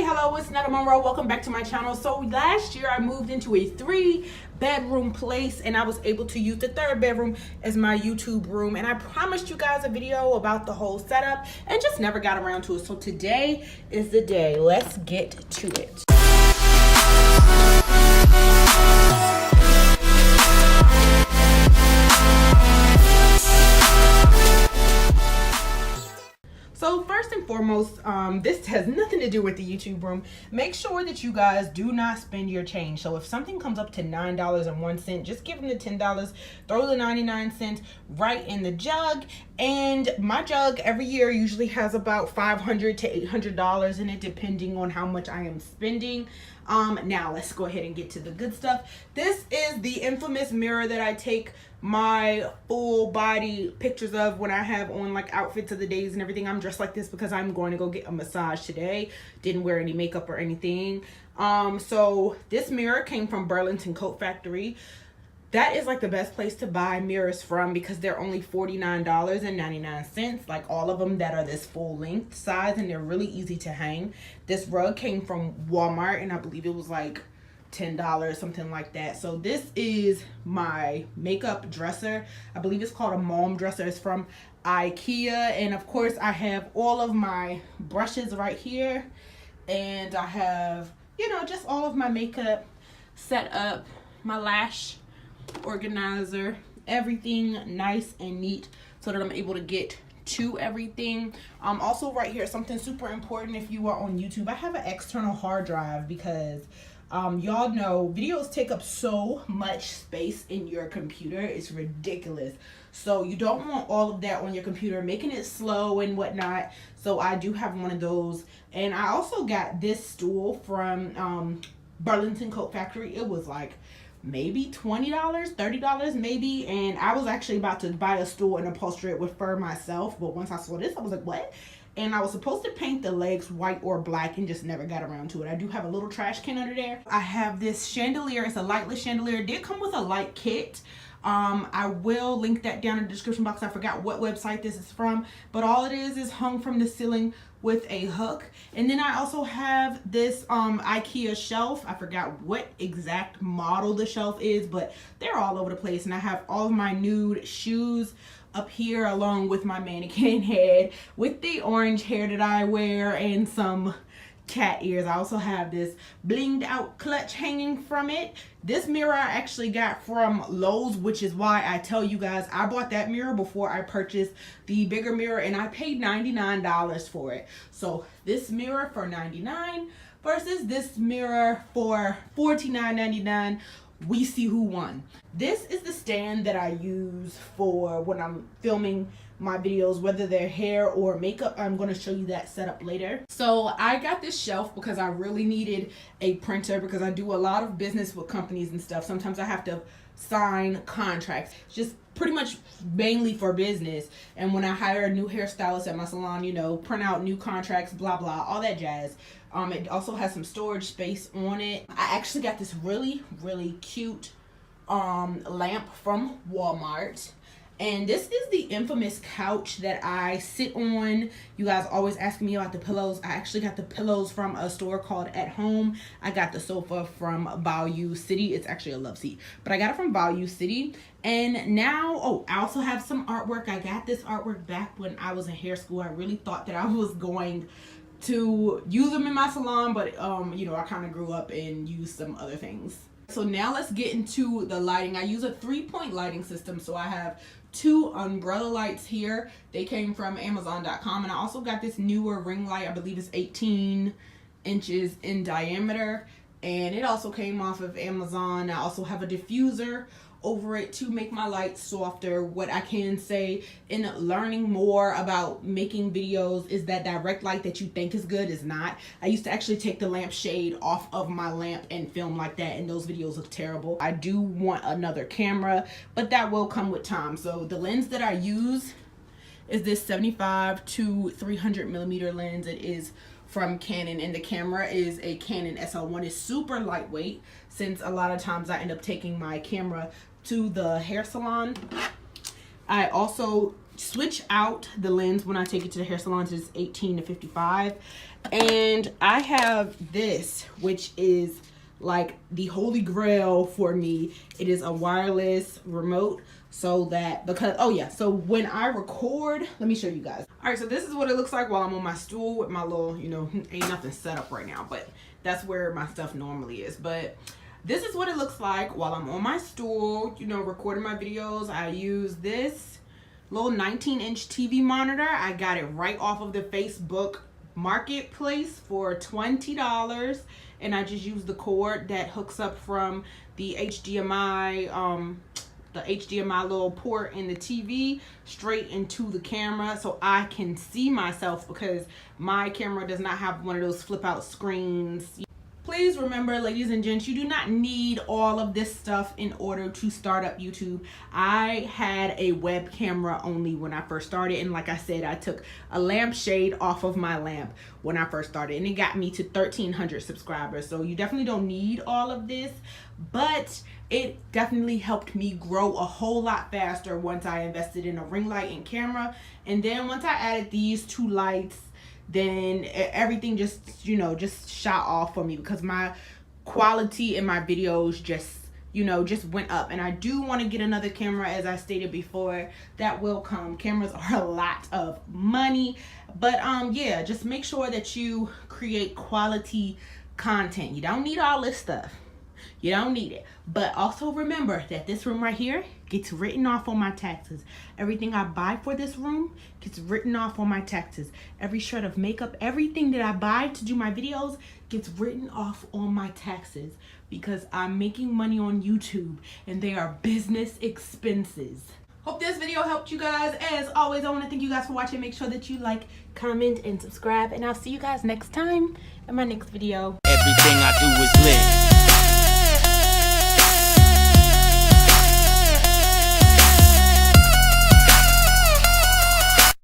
Hello, it's Netta Monroe. Welcome back to my channel. So last year I moved into a 3-bedroom place and I was able to use the 3rd bedroom as my YouTube room, and I promised you guys a video about the whole setup and just never got around to it. So today is the day. Let's get to it. So first and foremost, this has nothing to do with the YouTube room. Make sure that you guys do not spend your change. So if something comes up to $9.01, just give them the $10, throw the 99 cents right in the jug. And my jug every year usually has about $500 to $800 in it, depending on how much I am spending. Now let's go ahead and get to the good stuff. This is the infamous mirror that I take my full body pictures of when I have on like outfits of the days and everything. I'm dressed like this because I'm going to go get a massage today. Didn't wear any makeup or anything. So this mirror came from Burlington Coat Factory. That is like the best place to buy mirrors from because they're only $49.99, like all of them that are this full length size, and they're really easy to hang. This rug came from Walmart and I believe it was like $10, something like that. So this is my makeup dresser. I believe it's called a mom dresser. It's from IKEA, and of course I have all of my brushes right here, and I have, you know, just all of my makeup set up, my lash organizer, everything nice and neat so that I'm able to get to everything. Also right here, something super important if you are on YouTube, I have an external hard drive because y'all know videos take up so much space in your computer. It's ridiculous. So you don't want all of that on your computer, making it slow and whatnot. So I do have one of those. And I also got this stool from Burlington Coat Factory. It was like maybe $20, $30 maybe, and I was actually about to buy a stool and upholster it with fur myself, but once I saw this I was like, what? And I was supposed to paint the legs white or black and just never got around to it. I do have a little trash can under there. I have this chandelier. It's a lightless chandelier. It did come with a light kit. I will link that down in the description box. I forgot what website this is from, but all it is hung from the ceiling with a hook. And then I also have this IKEA shelf. I forgot what exact model the shelf is, but they're all over the place. And I have all of my nude shoes up here along with my mannequin head with the orange hair that I wear and some cat ears. I also have this blinged out clutch hanging from it. This mirror I actually got from Lowe's, which is why I tell you guys I bought that mirror before I purchased the bigger mirror, and I paid $99 for it. So this mirror for $99 versus this mirror for $49.99. We see who won. This is the stand that I use for when I'm filming my videos, whether they're hair or makeup. I'm going to show you that setup later. So I got this shelf because I really needed a printer because I do a lot of business with companies and stuff. Sometimes I have to sign contracts, just pretty much mainly for business. And when I hire a new hairstylist at my salon, you know, print out new contracts, blah blah, all that jazz. It also has some storage space on it. I actually got this really cute lamp from Walmart. And this is the infamous couch that I sit on. You guys always ask me about the pillows. I actually got the pillows from a store called At Home. I got the sofa from Value City. It's actually a Loveseat, but I got it from Value City. And now, oh, I also have some artwork. I got this artwork back when I was in hair school. I really thought that I was going to use them in my salon, but you know, I kind of grew up and used some other things. So now let's get into the lighting. I use a 3-point lighting system. So I have 2 umbrella lights here. They came from Amazon.com, and I also got this newer ring light. I believe it's 18 inches in diameter, and it also came off of Amazon. I also have a diffuser over it to make my lights softer. What I can say in learning more about making videos is that direct light that you think is good is not. I used to actually take the lamp shade off of my lamp and film like that, and those videos look terrible. I do want another camera, but that will come with time. So the lens that I use is this 75 to 300 millimeter lens. It is from Canon, and the camera is a Canon SL1. It's super lightweight since a lot of times I end up taking my camera to the hair salon. I also switch out the lens when I take it to the hair salons. It's 18 to 55. And I have this, which is like the holy grail for me. It is a wireless remote, so that, because, oh yeah, so when I record, let me show you guys. All right, so this is what it looks like while I'm on my stool with my little, you know, ain't nothing set up right now, but that's where my stuff normally is. But this is what it looks like while I'm on my stool, you know, recording my videos. I use this little 19-inch TV monitor. I got it right off of the Facebook Marketplace for $20, and I just use the cord that hooks up from the HDMI little port in the TV straight into the camera, so I can see myself, because my camera does not have one of those flip out screens. Please remember, ladies and gents, you do not need all of this stuff in order to start up YouTube. I had a web camera only when I first started, and like I said, I took a lampshade off of my lamp when I first started, and it got me to 1,300 subscribers. So you definitely don't need all of this, but it definitely helped me grow a whole lot faster once I invested in a ring light and camera. And then once I added these two lights, then everything just, you know, just shot off for me, because my quality in my videos just, you know, just went up. And I do want to get another camera, as I stated before. That will come. Cameras are a lot of money, but yeah, just make sure that you create quality content. You don't need all this stuff. You don't need it. But also remember that this room right here gets written off on my taxes. Everything I buy for this room gets written off on my taxes. Every shred of makeup, everything that I buy to do my videos gets written off on my taxes, because I'm making money on YouTube and they are business expenses. Hope this video helped you guys. As always, I want to thank you guys for watching. Make sure that you like, comment, and subscribe, and I'll see you guys next time in my next video. Everything I do is lit.